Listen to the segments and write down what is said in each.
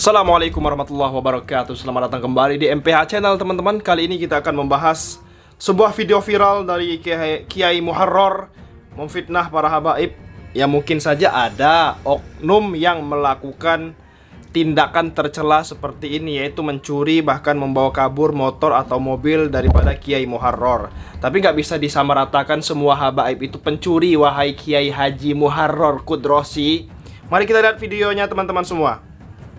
Assalamualaikum warahmatullahi wabarakatuh. Selamat datang kembali di MPH Channel teman-teman. Kali ini kita akan membahas sebuah video viral dari Kiai Muharrar memfitnah para habaib. Ya mungkin saja ada oknum yang melakukan tindakan tercela seperti ini, yaitu mencuri bahkan membawa kabur motor atau mobil daripada Kiai Muharrar. Tapi nggak bisa disamaratakan semua habaib itu pencuri, wahai Kiai Haji Muharrar Kudrosi. Mari kita lihat videonya teman-teman semua.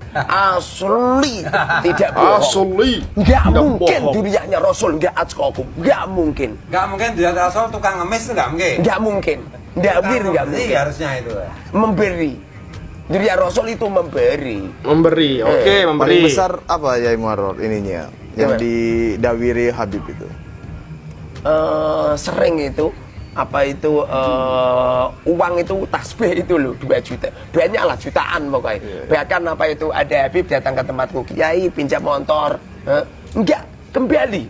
Asli tidak bohong. Asli Nggak tidak mungkin bohong. duriannya Rasul nggak atskokum. Nggak mungkin. Nggak mungkin dia Rasul tukang ngemis itu nggak mungkin. Nggak mungkin. Dawir nggak mungkin. Harusnya itu. Memberi. Durian Rasul itu memberi. Memberi, oke, memberi. Paling besar apa ya Muharrar ininya yang Gimana? didawiri Habib itu? Sering itu apa itu uang itu tasbih itu loh 2 juta, banyak lah jutaan pokoknya. Bahkan apa itu ada Habib datang ke tempatku, Kiai pinjam motor, enggak kembali,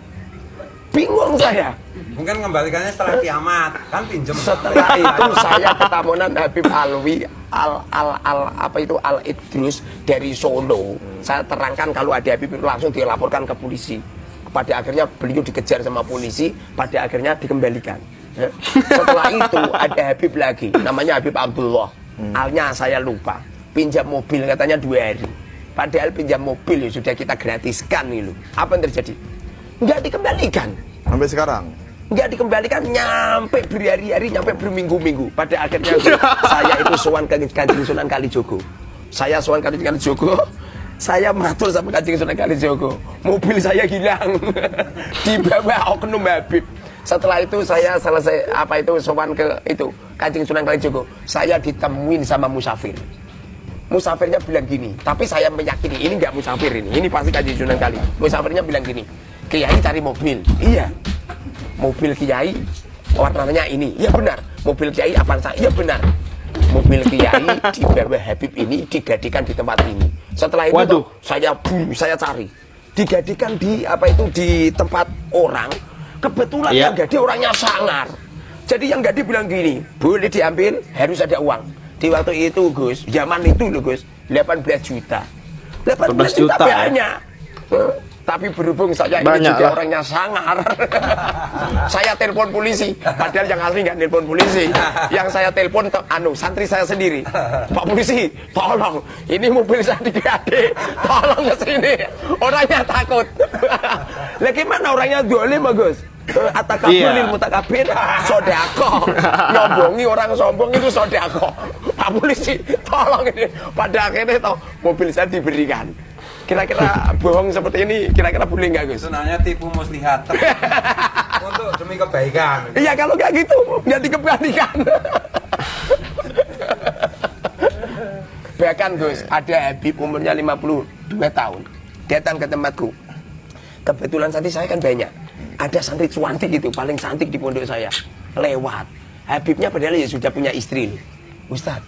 bingung saya. Mungkin kembalikannya setelah kiamat kan pinjem. Setelah itu saya ketamunan Habib Alwi Al Idrus dari Solo. Saya terangkan kalau ada Habib itu langsung dilaporkan ke polisi. Pada akhirnya beliau dikejar sama polisi, pada akhirnya dikembalikan. Setelah itu ada Habib lagi, namanya Habib Abdullah. Alnya saya lupa. Pinjam mobil katanya 2 hari. Padahal pinjam mobil ya sudah kita gratiskan nih loh. Apa yang terjadi? Nggak dikembalikan. Sampai sekarang? Nggak dikembalikan, nyampe berhari-hari, nyampe berminggu-minggu. Pada akhirnya saya itu sowan ke Kanjeng Sunan Kalijogo. Saya sowan Kanjeng Kalijogo, saya matur sama Kanjeng Sunan Kalijogo. Mobil saya hilang di bawah oknum Habib. Setelah itu saya selesai apa itu sowan ke itu Kanjeng Sunan Kalijogo. Saya ditemuin sama musafir. Musafirnya bilang gini, tapi saya meyakini ini nggak musafir ini pasti Kanjeng Sunan Kali. Musafirnya bilang gini, Kiai cari mobil. Iya. Mobil Kiai warnanya ini. Iya benar. Mobil Kiai Avanza. Iya benar. Mobil Kiai di bawah Habib ini digadikan di tempat ini. Setelah itu Waduh. saya cari. Digadikan di apa itu di tempat orang. Kebetulan Iya. yang gadi orangnya sangar. Jadi yang gadi bilang gini, boleh diambil, harus ada uang. Di waktu itu Gus, zaman itu loh Gus, 18 juta. 18 juta banyak. Tapi berhubung saya ini Banyak juga lah. orangnya sangar. Saya telepon polisi, padahal yang asli nggak telepon polisi. Yang saya telepon santri saya sendiri. Pak polisi, tolong, ini mobil saya digade, tolong ke sini. Orangnya takut. Lah gimana orangnya dolim Gus? Atakabulil mutakabir, sodako. Nyombongi orang sombong itu sodako. Pak polisi, tolong ini. Pada akhirnya mobil saya diberikan. Kira-kira bohong seperti ini, kira-kira boleh nggak Gus? Itu namanya tipu muslihat. Untuk demi kebaikan. Iya kalau nggak gitu, nggak dikembalikan. Bahkan Gus, ada Habib umurnya 52 tahun, datang ke tempatku. Kebetulan santri saya kan banyak. Ada santri cuantik gitu, paling cantik di pondok saya. Lewat. Habibnya padahal ya sudah punya istri. Ustadz,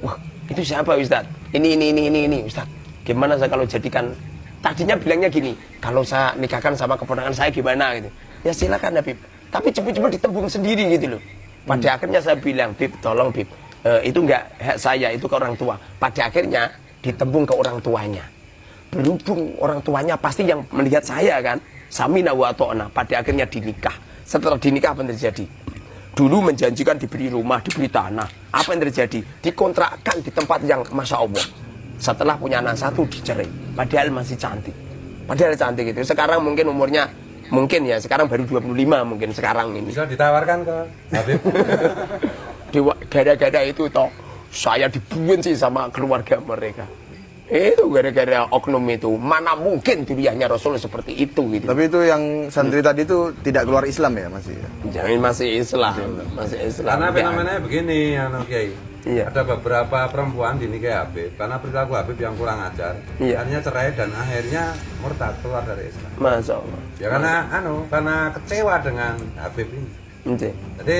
wah itu siapa Ustadz? Ini Ustadz. Gimana saya kalau jadikan, tadinya bilangnya gini, kalau saya nikahkan sama keponakan saya gimana gitu. Ya silakan Habib, tapi cepet-cepet ditembung sendiri gitu loh. Pada akhirnya saya bilang, Bib tolong Bib, itu enggak hak saya, itu ke orang tua. Pada akhirnya ditembung ke orang tuanya. Berhubung orang tuanya pasti yang melihat saya kan, samina wa ta'na. Pada akhirnya dinikah. Setelah dinikah apa yang terjadi? Dulu menjanjikan diberi rumah, diberi tanah. Apa yang terjadi? Dikontrakkan di tempat yang Masya Allah. Setelah punya anak 1 dicerai, padahal masih cantik. Padahal cantik itu. Sekarang mungkin umurnya, mungkin ya, sekarang baru 25 mungkin sekarang ini. Bisa ditawarkan ke Habib. Gara-gara itu toh, saya dibenci sama keluarga mereka. Itu gara-gara oknum itu. Mana mungkin duriannya Rasul seperti itu gitu. Tapi itu yang santri tadi itu tidak keluar Islam ya masih? Jangan masih Islam, masih Islam. Karena Jangan. fenomenanya begini, Kiai. Iya. Ada beberapa perempuan dinikahi Habib karena perilaku Habib yang kurang ajar. Iya. Akhirnya cerai dan akhirnya murtad keluar dari Islam. Masya Allah. Ya karena kecewa dengan Habib ini. Ente. Jadi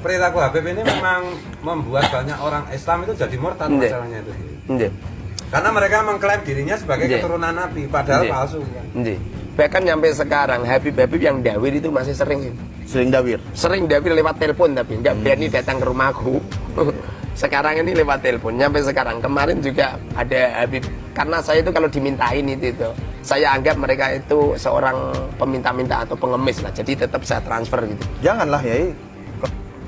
perilaku Habib ini memang membuat banyak orang Islam itu jadi murtad Iya. masalahnya itu. Ente. Karena mereka mengklaim dirinya sebagai Iya. keturunan Nabi, padahal Iya. palsu. Kan? Ente. Bahkan sampai sekarang Habib-Habib yang dawir itu masih sering Sering dawir. dawir lewat telepon tapi nggak berani datang ke rumahku. Sekarang ini lewat telepon, sampai sekarang. Kemarin juga ada Habib. Karena saya itu kalau dimintain itu, saya anggap mereka itu seorang peminta-minta atau pengemis lah. Jadi tetap saya transfer gitu. Janganlah Yai.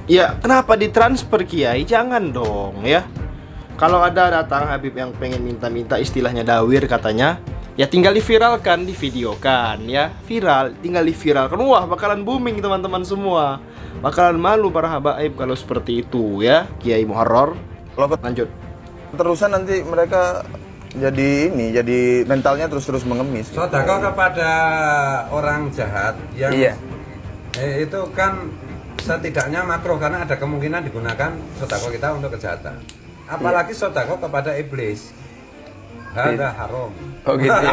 Ya, kenapa ditransfer Kiai? Jangan dong ya. Kalau ada datang Habib yang pengen minta-minta istilahnya dawir katanya, ya tinggal diviralkan, divideokan ya. Viral, tinggal diviralkan. Wah, bakalan booming teman-teman semua. Bakalan malu para habaib kalau seperti itu ya, Kiai Muharror. Kalau Lanjut. terusan nanti mereka jadi mentalnya terus mengemis. Sedekah kepada orang jahat yang Iya. Itu kan setidaknya makruh karena ada kemungkinan digunakan sedekah kita untuk kejahatan. Apalagi sedekah kepada iblis. Hada haram. Oh gitu.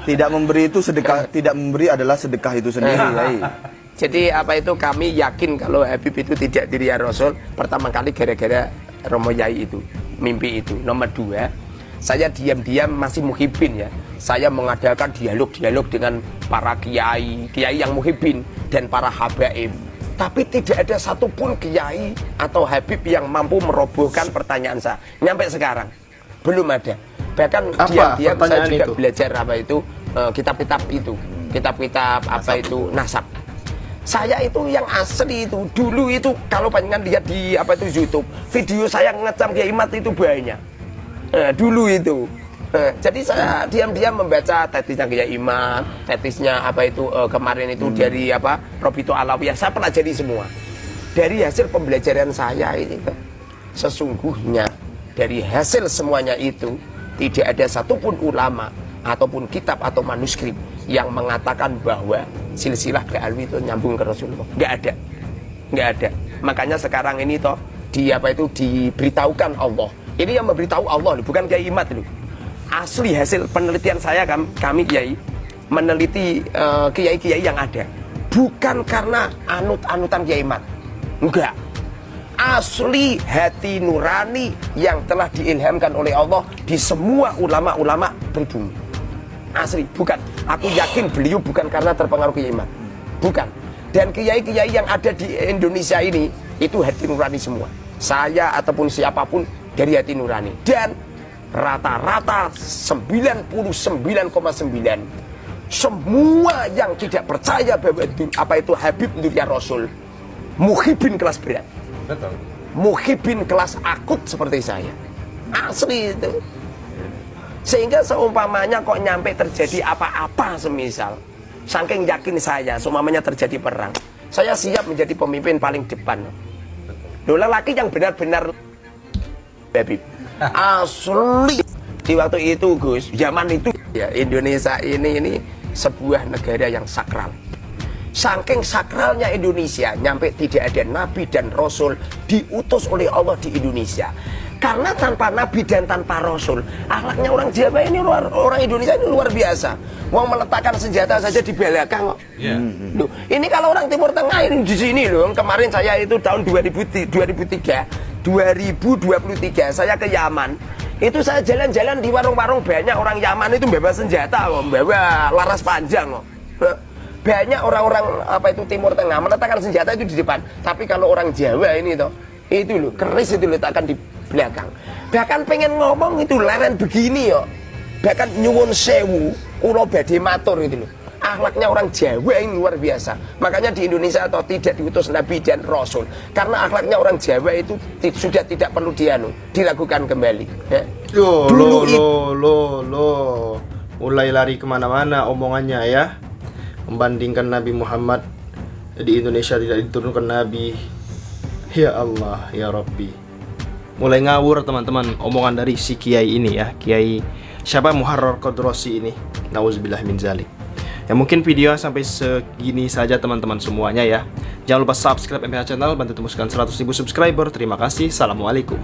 Tidak memberi itu sedekah, tidak memberi adalah sedekah itu sendiri, Yai. Jadi apa itu kami yakin kalau Habib itu tidak diri ya Rasul. Pertama kali gara-gara Romo Yai itu, mimpi itu. Nomor 2, saya diam-diam masih muhibin ya. Saya mengadakan dialog-dialog dengan para kiai yang muhibin dan para habaib. Tapi tidak ada satupun kiai atau Habib yang mampu merobohkan pertanyaan saya. Nyampe sekarang belum ada. Bahkan Apa diam-diam saya pertanyaan juga itu? belajar apa itu kitab-kitab itu, kitab-kitab apa itu nasab. Saya itu yang asli itu dulu itu kalau panjenengan lihat di apa itu YouTube, video saya ngecam Kiai Mat itu banyak. Dulu itu. Jadi saya diam-diam membaca tetisnya Kiai Mat, tetisnya apa itu kemarin itu dari apa Robito Alawiyah, saya pelajari semua. Dari hasil pembelajaran saya ini sesungguhnya dari hasil semuanya itu tidak ada satupun ulama ataupun kitab atau manuskrip yang mengatakan bahwa silsilah Ba'alwi itu nyambung ke Rasulullah. Nggak ada. Makanya sekarang ini toh di apa itu diberitahukan Allah. Ini yang memberitahu Allah, bukan Kiai Mat loh. Asli hasil penelitian saya kami Kiai meneliti kiai-kiai yang ada. Bukan karena anut-anutan Kiai Mat. Enggak. Asli hati nurani yang telah diilhamkan oleh Allah di semua ulama-ulama pribumi. Asli, bukan. Aku yakin beliau bukan karena terpengaruh Kiai Mat. Bukan. Dan kiai-kiai yang ada di Indonesia ini itu hati nurani semua. Saya ataupun siapapun dari hati nurani. Dan rata-rata 99,9 semua yang tidak percaya bahwa itu, apa itu Habib Nurya Rasul, muhibin kelas berat. Betul. Muhibin kelas akut seperti saya. Asli itu. Sehingga seumpamanya kok nyampe terjadi apa-apa semisal, saking yakin saya seumpamanya terjadi perang, saya siap menjadi pemimpin paling depan. Loh, lelaki yang benar-benar Habib. Asli. Di waktu itu Gus, zaman itu ya Indonesia ini sebuah negara yang sakral. Saking sakralnya Indonesia, nyampe tidak ada nabi dan rasul diutus oleh Allah di Indonesia. Karena tanpa nabi dan tanpa rasul, akhlaknya orang Jawa ini orang Indonesia ini luar biasa. Mau meletakkan senjata saja di belakang kok. Loh, ini kalau orang Timur Tengah ini di sini loh. Kemarin saya itu tahun 2023 saya ke Yaman. Itu saya jalan-jalan di warung-warung, banyak orang Yaman itu bawa senjata kok, bawa laras panjang kok. Banyak orang-orang apa itu Timur Tengah meletakkan senjata itu di depan. Tapi kalau orang Jawa ini toh, itu loh, keris itu letakkan di belakang. Bahkan pengen ngomong itu leren begini yo. Bahkan nyuwun sewu, kula badhe matur itu loh. Akhlaknya orang Jawa ini luar biasa. Makanya di Indonesia atau tidak diutus nabi dan rasul. Karena akhlaknya orang Jawa itu sudah tidak perlu diragukan kembali. Ya. Loh. Mulai lari kemana-mana omongannya ya. Membandingkan Nabi Muhammad di Indonesia tidak diturunkan Nabi. Ya Allah, ya Rabbi. Mulai ngawur teman-teman omongan dari si Kiai ini ya. Kiai siapa Muharror Qadrosi ini. Nauzubillah min zalik. Ya mungkin video sampai segini saja teman-teman semuanya ya. Jangan lupa subscribe MPH Channel, bantu tembuskan 100.000 subscriber. Terima kasih. Assalamualaikum.